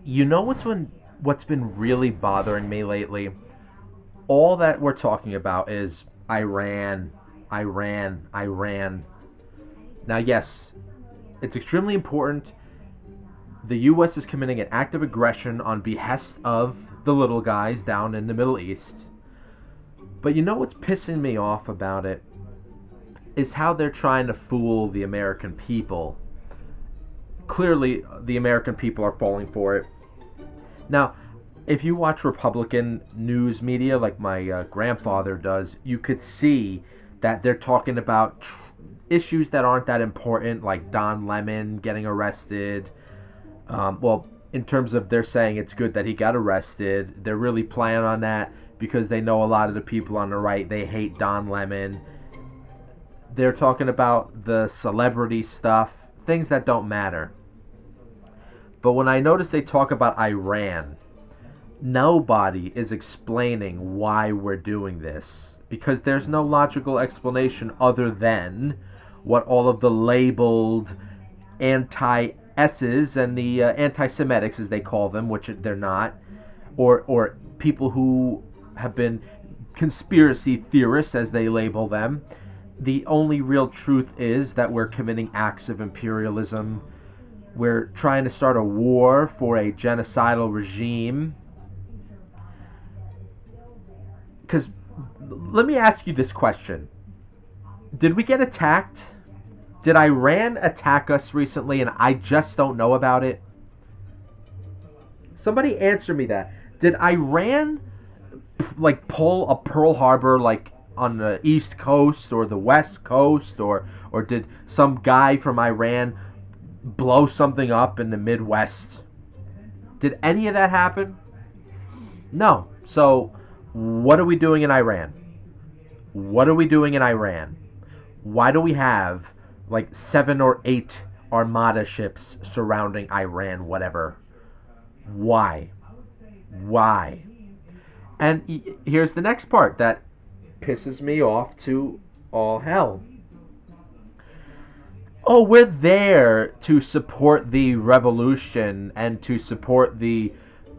You know what's been really bothering me lately? All that we're talking about is Iran, Iran, Iran. Now, yes, it's extremely important. The U.S. is committing an act of aggression on behest of the little guys down in the Middle East. But you know what's pissing me off about it is how they're trying to fool the American people. Clearly, the American people are falling for it. Now, if you watch Republican news media like my grandfather does, you could see that they're talking about issues that aren't that important, like Don Lemon getting arrested. Well, in terms of they're saying it's good that he got arrested, they're really playing on that because they know a lot of the people on the right, they hate Don Lemon. They're talking about the celebrity stuff, things that don't matter. But when I notice they talk about Iran, nobody is explaining why we're doing this because there's no logical explanation other than what all of the labeled anti S's and the anti-Semitics, as they call them, which they're not, or people who have been conspiracy theorists, as they label them. The only real truth is that we're committing acts of imperialism. We're trying to start a war for a genocidal regime. Because let me ask you this question. Did we get attacked? Did Iran attack us recently and I just don't know about it? Somebody answer me that. Did Iran pull a Pearl Harbor on the East Coast or the West Coast, or did some guy from Iran blow something up in the Midwest? Did any of that happen? No. So what are we doing in Iran? What are we doing in Iran? Why do we have 7 or 8 armada ships surrounding Iran, whatever? Why? Why? And here's the next part that pisses me off to all hell. Oh, we're there to support the revolution and to support the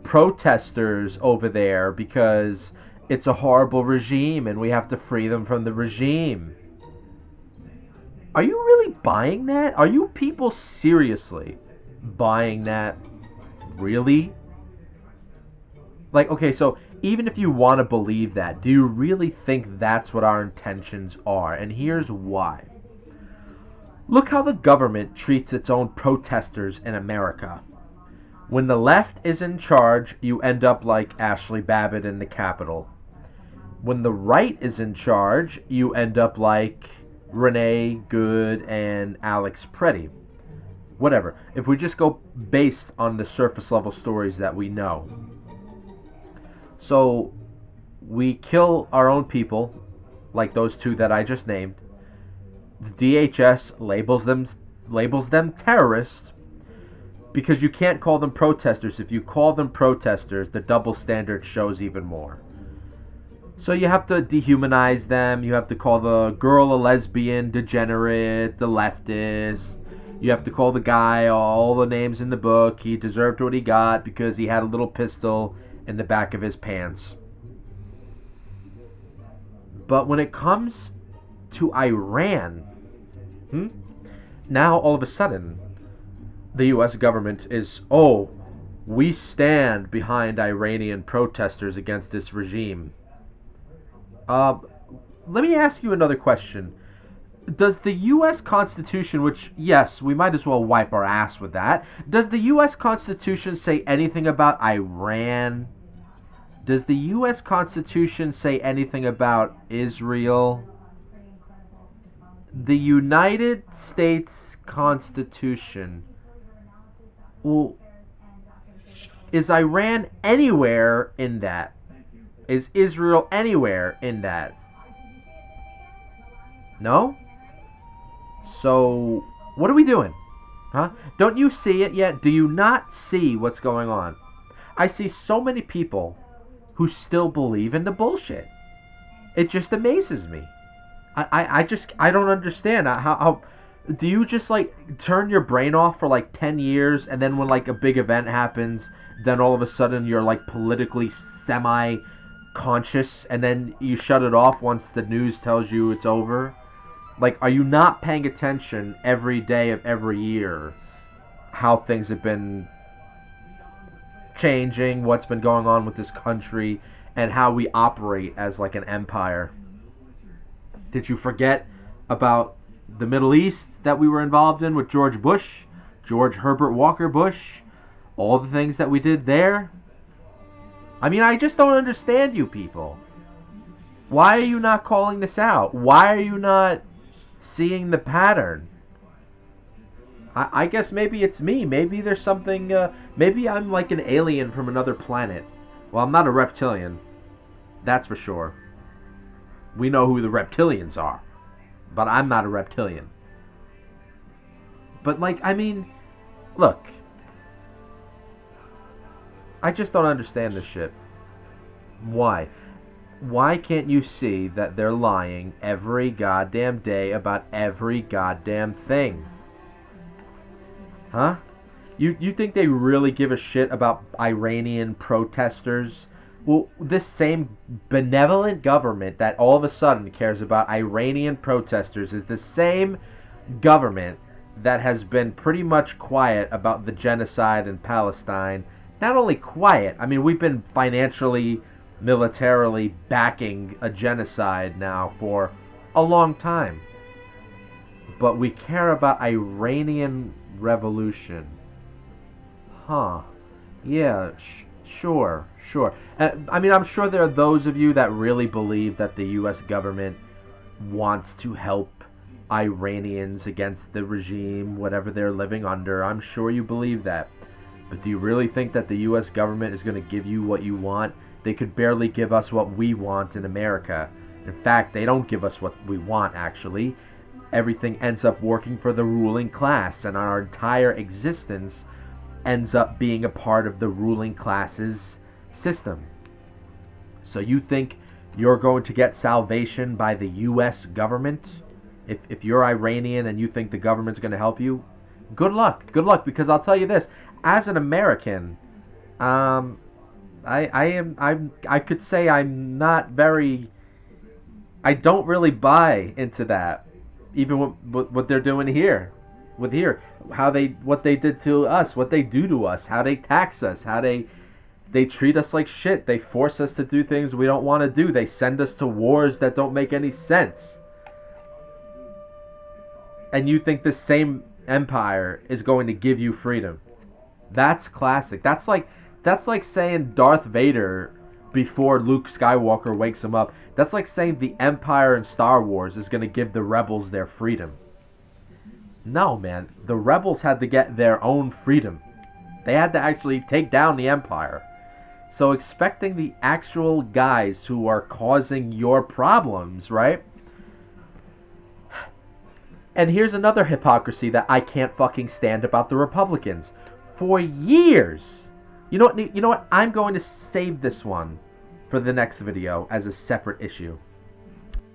protesters over there because it's a horrible regime and we have to free them from the regime. Are you really buying that? Are you people seriously buying that? Really? Okay, so even if you want to believe that, do you really think that's what our intentions are? And here's why. Look how the government treats its own protesters in America. When the left is in charge, you end up like Ashley Babbitt in the Capitol. When the right is in charge, you end up like Renee Good and Alex Preddy. Whatever. If we just go based on the surface level stories that we know. So we kill our own people, like those two that I just named. The DHS labels them terrorists because you can't call them protesters. If you call them protesters, the double standard shows even more. So you have to dehumanize them. You have to call the girl a lesbian, degenerate, the leftist. You have to call the guy all the names in the book. He deserved what he got because he had a little pistol in the back of his pants. But when it comes to Iran, now all of a sudden, the U.S. government is, we stand behind Iranian protesters against this regime. Let me ask you another question. Does the U.S. Constitution, which, yes, we might as well wipe our ass with that, does the U.S. Constitution say anything about Iran? Does the U.S. Constitution say anything about Israel? The United States Constitution. Well, is Iran anywhere in that? Is Israel anywhere in that? No? So, what are we doing? Huh? Don't you see it yet? Do you not see what's going on? I see so many people who still believe in the bullshit. It just amazes me. I don't understand how Do you just like turn your brain off for like 10 years and then when like a big event happens, then all of a sudden you're like politically semi conscious and then you shut it off once the news tells you it's over? Like, are you not paying attention every day of every year how things have been changing, what's been going on with this country, and how we operate as like an empire? Did you forget about the Middle East that we were involved in with George Bush, George Herbert Walker Bush, all the things that we did there? I mean, I just don't understand you people. Why are you not calling this out? Why are you not seeing the pattern? I guess maybe it's me. Maybe there's something. Maybe I'm like an alien from another planet. Well, I'm not a reptilian. That's for sure. We know who the reptilians are. But I'm not a reptilian. But, like, I mean, look. I just don't understand this shit. Why? Why can't you see that they're lying every goddamn day about every goddamn thing? Huh? You think they really give a shit about Iranian protesters? Well, this same benevolent government that all of a sudden cares about Iranian protesters is the same government that has been pretty much quiet about the genocide in Palestine. Not only quiet, I mean, we've been financially, militarily backing a genocide now for a long time. But we care about Iranian revolution. Huh. Yeah, sure. I mean, I'm sure there are those of you that really believe that the U.S. government wants to help Iranians against the regime, whatever they're living under. I'm sure you believe that. But do you really think that the U.S. government is going to give you what you want? They could barely give us what we want in America. In fact, they don't give us what we want, actually. Everything ends up working for the ruling class, and our entire existence ends up being a part of the ruling class's system. So you think you're going to get salvation by the U.S. government? If you're Iranian and you think the government's going to help you, good luck, because I'll tell you this, as an American, I could say I'm not very, I don't really buy into that, even what they're doing here, what they did to us, what they do to us, how they tax us, how they treat us like shit, they force us to do things we don't want to do, they send us to wars that don't make any sense. And you think this same empire is going to give you freedom? That's classic. That's like saying Darth Vader before Luke Skywalker wakes him up. That's like saying the Empire in Star Wars is going to give the rebels their freedom. No, man. The rebels had to get their own freedom. They had to actually take down the Empire. So expecting the actual guys who are causing your problems, right? And here's another hypocrisy that I can't fucking stand about the Republicans. For years, you know what? I'm going to save this one for the next video as a separate issue.